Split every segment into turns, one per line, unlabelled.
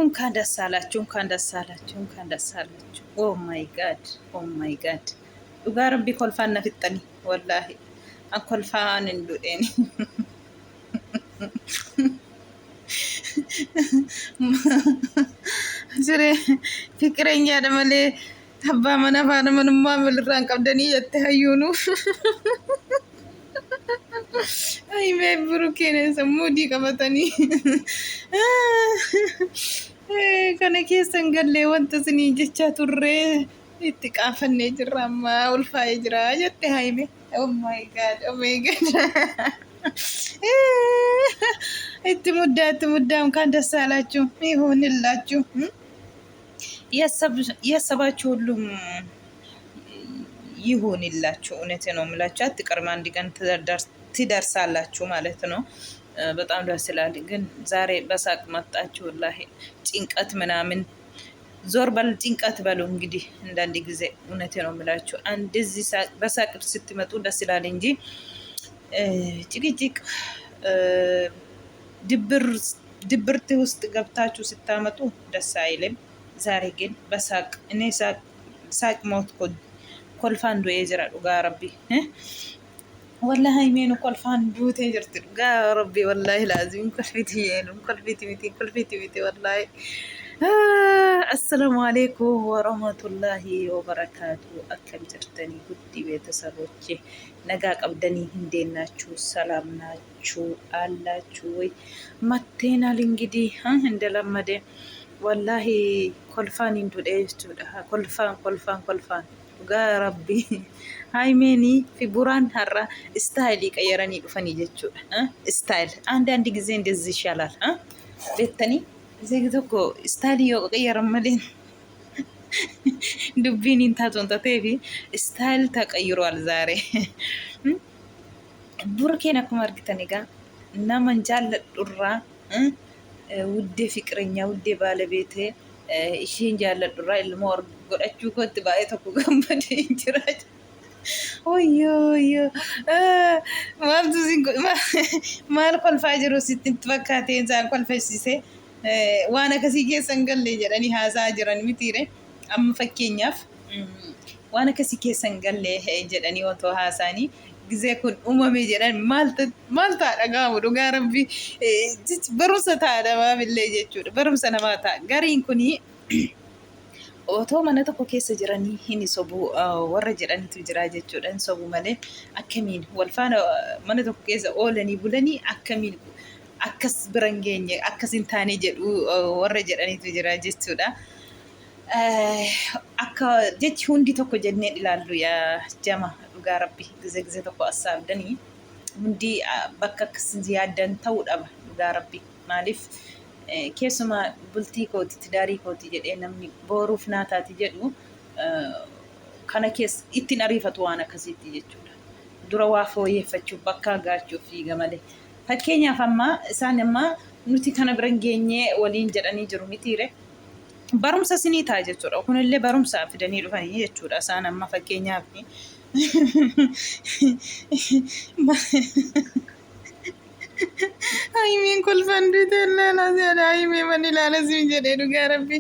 እንኳን ደስ አላችሁ፣ እንኳን ደስ አላችሁ፣ እንኳን ደስ አላችሁ። ኦ ማይ ጋድ፣ ኦ ማይ ጋድ ዱጋ ረቢ ኮልፋን ነፍጠኒ ወላሂ አኮልፋን እንዱዴኒ ስሬ ፍቅረኛ ደመሌ አባ መነፋን ምንማ ምልራን ቀብደኒ የተያዩኑ አይ ብሩኬ ሰሙዲ ቀበተኒ kana keessan galle wanta sinii jecha turre itti qaafannee jirra amma ulfaa'ee jira jette Haayime. Oh my god, oh my god. itti muddaa እንኳን ደስ አላችሁ ይሁንላችሁ። ያሰባችሁ ሁሉም ይሁንላችሁ። እውነቴ ነው የምላችሁ። አትቀርም፣ አንድ ቀን ትደርሳላችሁ ማለት ነው። በጣም ደስ ይላል። ግን ዛሬ በሳቅ መጣችሁ። ወላሂ ጭንቀት ምናምን ዞር በል ጭንቀት በሉ እንግዲህ አንዳንድ ጊዜ እውነቴ ነው የምላችሁ። እንደዚህ በሳቅ ስትመጡ ደስ ይላል እንጂ ጭቅጭቅ ድብርት ውስጥ ገብታችሁ ስታመጡ ደስ አይልም። ዛሬ ግን በሳቅ እኔ ሳቅ ሞት ኮልፋን ዱኤ ጅራ ዱጋ ረቢ والله هايمين وكلفان بوتي جرت يا ربي والله لازم كلفتي والله. السلام عليكم ورحمة الله وبركاته. أكل جرتني قدي بيتسروتي نجاك أبدني هنديناتشو سلام ناتشو اللاتشو متينا لنجدي هند لما دي والله كلفان انتو ديستو كلفان يا ربي هايميني في بران هرا استايلي قيراني دفني جچو استايل አንድ ጊዜ እንደዚህ ይሻላል በተኒ ዘግቶኮ ስታይል ይቀየር መልን ዱቢን እንታቶን ተቴቪ ስታይል ተቀይሯል ዛሬ ቡርኬና ኩማርግተኒ ጋ እና መንጃል ዱራ ውዴ ፍቅረኛ ውዴ ባለቤቴ እሺን ጃለ ዱራ ilmoo godhachuu kootti baay'ee tokko gammadee jira. Oyyo maal kolfaa jiru sitti fakkaatee isaan kolfasiise waan akkasii keessan galle jedhanii haasaa jiran mitiire. Amma fakkeenyaaf waan akkasii keessan galle jedhanii otoo haasaanii ጊዜ kun uumame jedhan maal ta'a dhaga'amu dhugaa rabbi barumsa ta'a namaafillee jechuudha. Barumsa namaa ta'a. Gariin kunii otoo mana tokko keessa jiranii hin sobu warra jedhanitu jira jechuudha. Hin sobu malee akkamiin walfaana mana tokko keessa oolanii bulanii akkamiin akkas biran geenye akkas hin taane jedhu warra jedhanitu jira jechuudha. akka jechi hundi tokko jennee ilaallu yaa jama dhugaa rabbi ጊዜ tokko asaabdanii hundi bakka akkasii yaaddan ta'uu dhaba dhugaa rabbi. Maaliif keessumaa bultii kooti daarii kooti jedhee namni booruuf naataati jedhu kana keessa ittiin ariifatu waan akkasiitti jechuudha. Dura waa fooyyeffachuuf bakka gaachuuf fiiga malee. Fakkeenyaaf amma isaan amma nuti kana biran geenyee waliin jedhanii jiru mitiire. Barumsa sinii ta'a jechuudha. Kunillee barumsa fidanii dhufanii jechuudha. Isaan amma fakkeenyaaf Haayimeen kolfaan duute ilaalaa Haayimee man ilaala siin jedhee dhugaa rabbi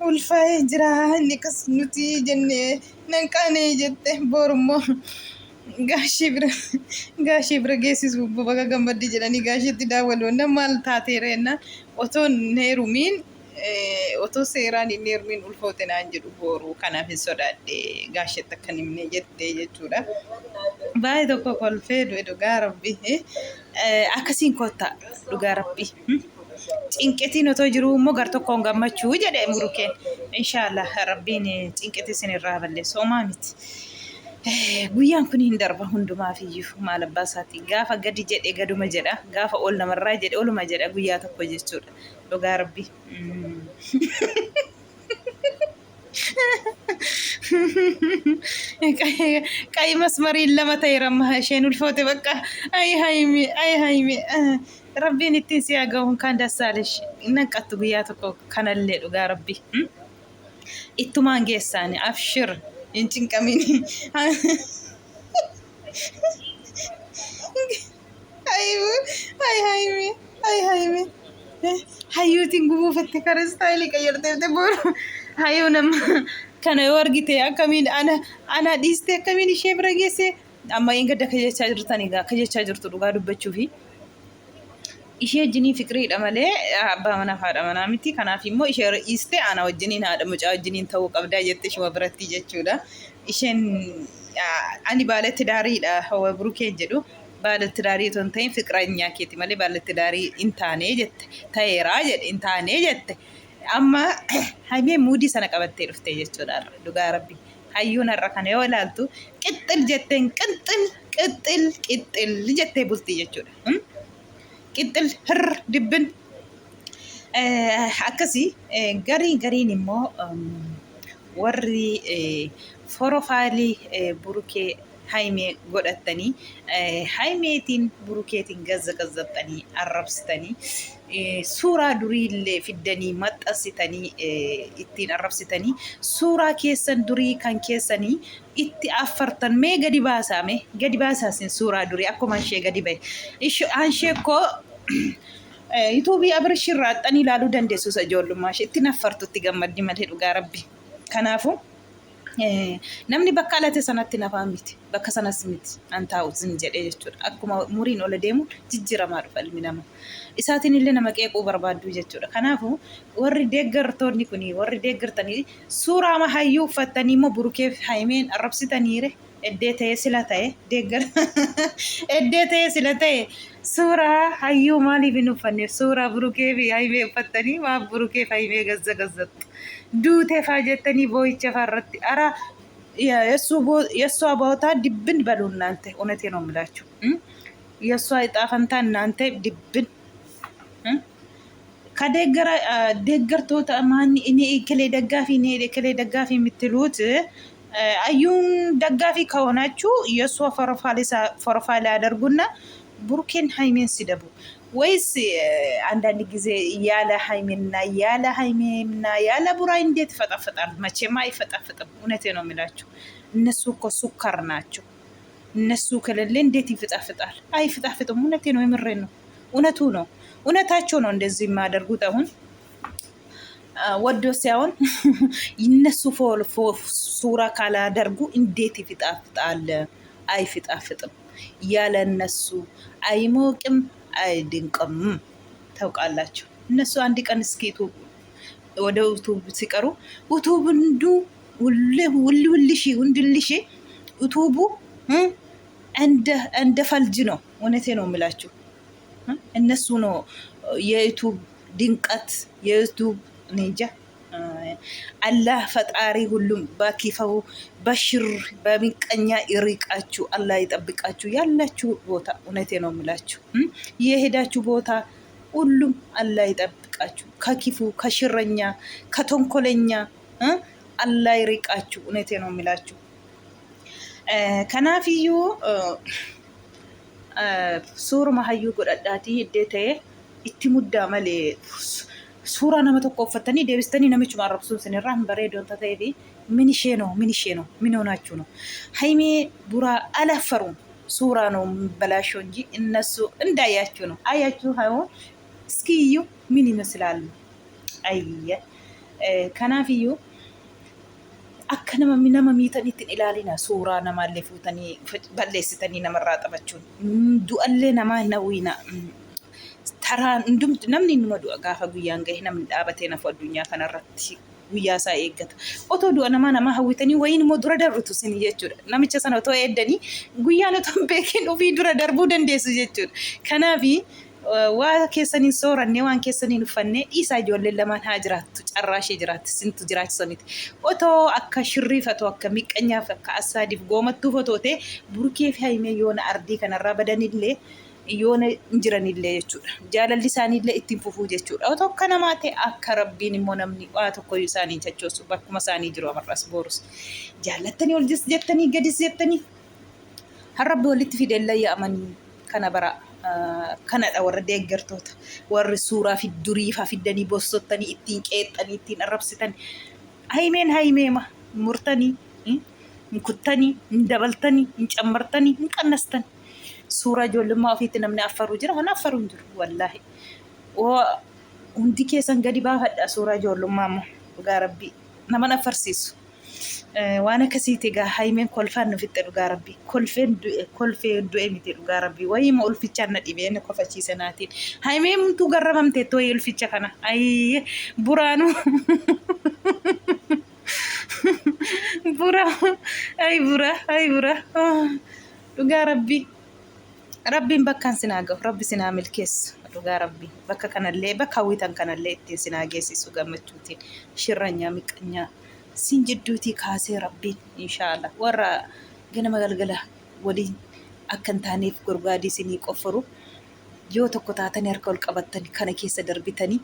ulfaa'ee jira inni kas nuti jennee nan qaanee jette borummoo gaashii bira geessisu baga gammaddi jedhanii gaashiitti daawwaluun maal taateera jennaan otoo heerumiin otoo seeraan inni heerumiin ulfoote naan jedhu booruu kanaaf hin sodaadhe gaasheetti akkan himne jettee jechuudha. Baay'ee tokko kolfee dhugaa rabbi akkasiin kottaa dhugaa rabbi cinqetiin otoo jiru immoo gar tokkoon gammachuu jedhee murukeen inshaallah rabbiin cinqetii sinirraa balleessu homaa miti. Guyyaan kun hin darba hundumaaf iyyuu maal abbaa isaati gaafa gadi jedhee gaduma jedha gaafa ol namarraa jedhe oluma jedha guyyaa tokko jechuudha. Dhugaa rabbi ቀይ መስመሪን ለመተይረማ ሸን ulfoote በቃ አይ ሃይሚ rabbiin ittiin si hagahu kan dassaalሽ ነቀት ጉያ tokko kanallee dhugaa rabbi ittumaan geessaani afshir incinqamini ay Haayime hayyuutiin gubuufatte kara istaayilii qayyarteefte booru hayyuu nama kana yoo argite akkamiin ana dhiiste akkamiin ishee bira geesse amma hin gadda kajechaa jirtanii gaa kajechaa jirtu dhugaa dubbachuufi ishee wajjinii fikiriidha malee abbaa manaa fi haadha manaa miti. Kanaaf immoo ishee dhiiste ana wajjiniin haadha mucaa wajjiniin ta'uu qabdaa jette shuma biratti jechuudha. Isheen ani baaletti daariidha hawa burukeen jedhu baaletti daarii otoo hin ta'in fiqiranyaa keeti malee baaletti daarii hin taane jette ta'eeraa jedhe hin taane jette. Amma haymee muudii sana qabattee dhufte jechuudha dhugaa rabbi. Hayyuun har'a kana yoo ilaaltu qixxil jetteen qixxil jettee bultii jechuudha. Qixxil hir dibbin akkasii gariin immoo warri forofaalii burukee haymee godhatanii haymeetiin burukeetiin gazzaxxanii arrabsitanii suuraa duriillee fiddanii maxxansitanii ittiin arrabsitanii suuraa keessan durii kan keessanii itti affartan mee gadi baasaasin suuraa durii akkuma ishee gadi bahe ishee koo yuutuubii abirshirraa xanii ilaaluu dandeessu ijoollummaa ishee itti naffartutti gammaddi malee dhugaa rabbi. Kanaafuu namni bakka alate sanatti nafaa miti bakka sanas miti an taa'u zin jedhee jechuudha. Akkuma muriin ola deemu jijjiramaa dhufa ilmi namaa. Isaatiin illee nama qeequu barbaaddu jechuudha. Kanaafuu warri deeggartoonni kuni warri deeggartanii suuraa hayyuu uffattanii immoo burukee haymeen arrabsitaniire eddee ta'ee sila ta'e deeggar eddee ta'ee sila ta'e suuraa hayyuu maaliif hin uffanneef suuraa burukee fi haymee uffattanii waa burukee fi haymee gazzattu duutee faa jettanii boo'icha faarratti ara የእሷ ቦታ ድብን በሉ እናንተ እውነቴ ነው የምላችሁ የእሷ ዕጣ ፈንታ እናንተ ድብን ከደገርቶታ ማን እኔ እከሌ ደጋፊ የምትሉት አዩን ደጋፊ ከሆናችሁ የእሷ ፈርፋሌ ያደርጉና ቡሩኬን ሃይሜን ሲደቡ ወይስ አንዳንድ ጊዜ ያለ ሃይሜና ያለ ቡራይ እንዴት ፈጣፈጣል? መቼም አይፈጣፍጥም። እውነቴ ነው የምላችሁ እነሱ እኮ ሱካር ናቸው። እነሱ ከሌለ እንዴት ይፈጣፍጣል? አይፈጣፍጥም። እውነቴ ነው፣ የምሬን ነው። እውነቱ ነው፣ እውነታቸው ነው እንደዚህ የሚያደርጉት። አሁን ወዶ ሳይሆን ይነሱ ሱራ ካላደርጉ እንዴት ይፈጣፍጣል? አይፈጣፍጥም። ያለ እነሱ አይሞቅም አይድንቅም። ታውቃላችሁ እነሱ አንድ ቀን እስኪ ወደ ዩቱብ ሲቀሩ ዩቱብ ውልልሽ ዩቱቡ እንደ ፈልጅ ነው። እውነቴ ነው የምላችሁ እነሱ ነው የዩቱብ ድንቀት የዩቱብ እንጃ አላህ ፈጣሪ ሁሉም በኪፈው በሽር በሚቀኛ ይርቃችሁ፣ አላህ ይጠብቃችሁ ያላችሁ ቦታ። እውነቴ ነው የምላችሁ የሄዳችሁ ቦታ ሁሉም አላህ ይጠብቃችሁ ከኪፉ ከሽረኛ ከተንኮለኛ አላህ ይርቃችሁ። እውነቴ ነው የምላችሁ ከናፊዩ ሱር ማሀዩ ጎዳዳቲ ዴቴ ኢትሙዳ መሌ suuraa nama tokko uffatanii deebistanii namichuma arrabsuun sinirraa hin bareedoon ta'ee fi ምን ሆናችሁ ነው? ሃይሜ ቡራ አላፈሩም። ሱራ ነው በላሾ እንጂ እነሱ እንዳያችሁ ነው። አያችሁ ሃይሆን እስኪ እዩ ምን ይመስላሉ? አየ ከናፍዩ akka nama miitanitti ilaalina suuraa namaallee fuutanii balleessitanii namarraa taphachuun du'allee namaa hin hawwiina. Taraan namni numa du'a gaafa guyyaan gahe namni dhaabatee nafu addunyaa kanarratti guyyaa isaa eeggata. Otoo du'a nama hawwitanii wayiin immoo dura darbutu isin jechuudha. Namicha sana otoo eeddanii guyyaan otoo hin beekin ofii dura darbuu dandeessu jechuudha. Kanaafi waa keessaniin soorannee waan keessaniin uffannee dhiisaa ijoolleen lamaan haa jiraattu carraa ishee jiraatti sintu jiraachisa miti. Otoo akka shirriifatoo akka miqqanyaaf akka asaadiif goomattuuf otoo ta'e burukee fi haymee yoona ardii kanarraa badanillee yoona injiranillee jechuudha. Jaalalli isaaniillee ittiin fufuu jechuudha. Otoo akka namaa ta'e akka rabbiin immoo namni waa tokko isaanii jechoosu bakkuma isaanii jiru amarras boorus jaallattanii ol jettanii gadis jettanii harrabbi walitti fideellee yaa'amanii kana bara kanadha warra deeggartoota warri suuraa fi durii faa fiddanii bossottanii ittiin qeexxanii ittiin arrabsitanii haymeema murtanii kuttanii dabaltanii cammartanii qannastanii suuraa ijoollummaa ofiitti namni affaru jira. Kan affaru hin jiru wallaahi. hundi keessan gadi baafadha suuraa ijoollummaa immoo dhugaa rabbii nama nafarsiisu. Waan akkasiiti egaa haimeen kolfaan nu fixxe dhugaa rabbii kolfee du'e miti dhugaa rabbii wayiima ulfichaan na dhibee na kofachiise naatiin haimeen mumtuu garramamtee tooyi ulficha kana ayye buraanu bura ay bura dhugaa rabbii rabbiin bakkaan sinaa gahu rabbi sinaa milkeessu dhugaa rabbii bakka kanallee bakka hawwitan kanallee ittiin sinaa geessisu gammachuutiin shirranyaa miqqanyaa sin jidduutii kaasee rabbiin inshaallah warra ganama galgala waliin akkan taaneef gurgaadii sinii qofforu yoo tokko taatanii harka ol qabattanii kana keessa darbitanii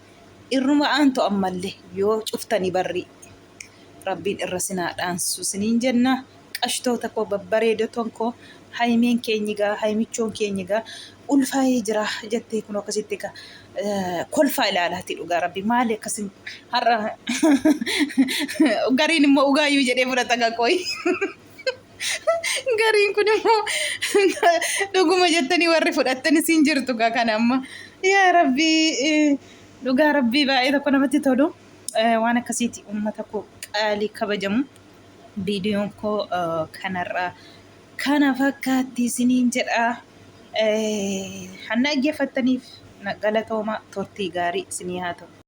irruma aantu ammallee yoo cuftanii barrii rabbiin irra sinaa dhaansu siniin jenna qashtoota koo babbareedoton koo haimeen keenyigaa haimichoon keenyigaa ulfaa'ee jira jettee kun akkasitti ka kolfaa ilaalaati dhugaa rabbi maali akkasin har'a gariin immoo ugaayyuu jedhee fudhata gaqooyi gariin kun immoo dhuguma jettanii warri fudhattani siin jirtu gaa kana amma yaa rabbii dhugaa rabbii baay'ee tokko namatti tolu waan akkasiiti uummata koo qaalii kabajamu viidiyoon koo kanarraa kana fakkaatti isiniin jedha hanna dhaggeeffattaniif galatooma turtii gaarii isinii haa ta'u.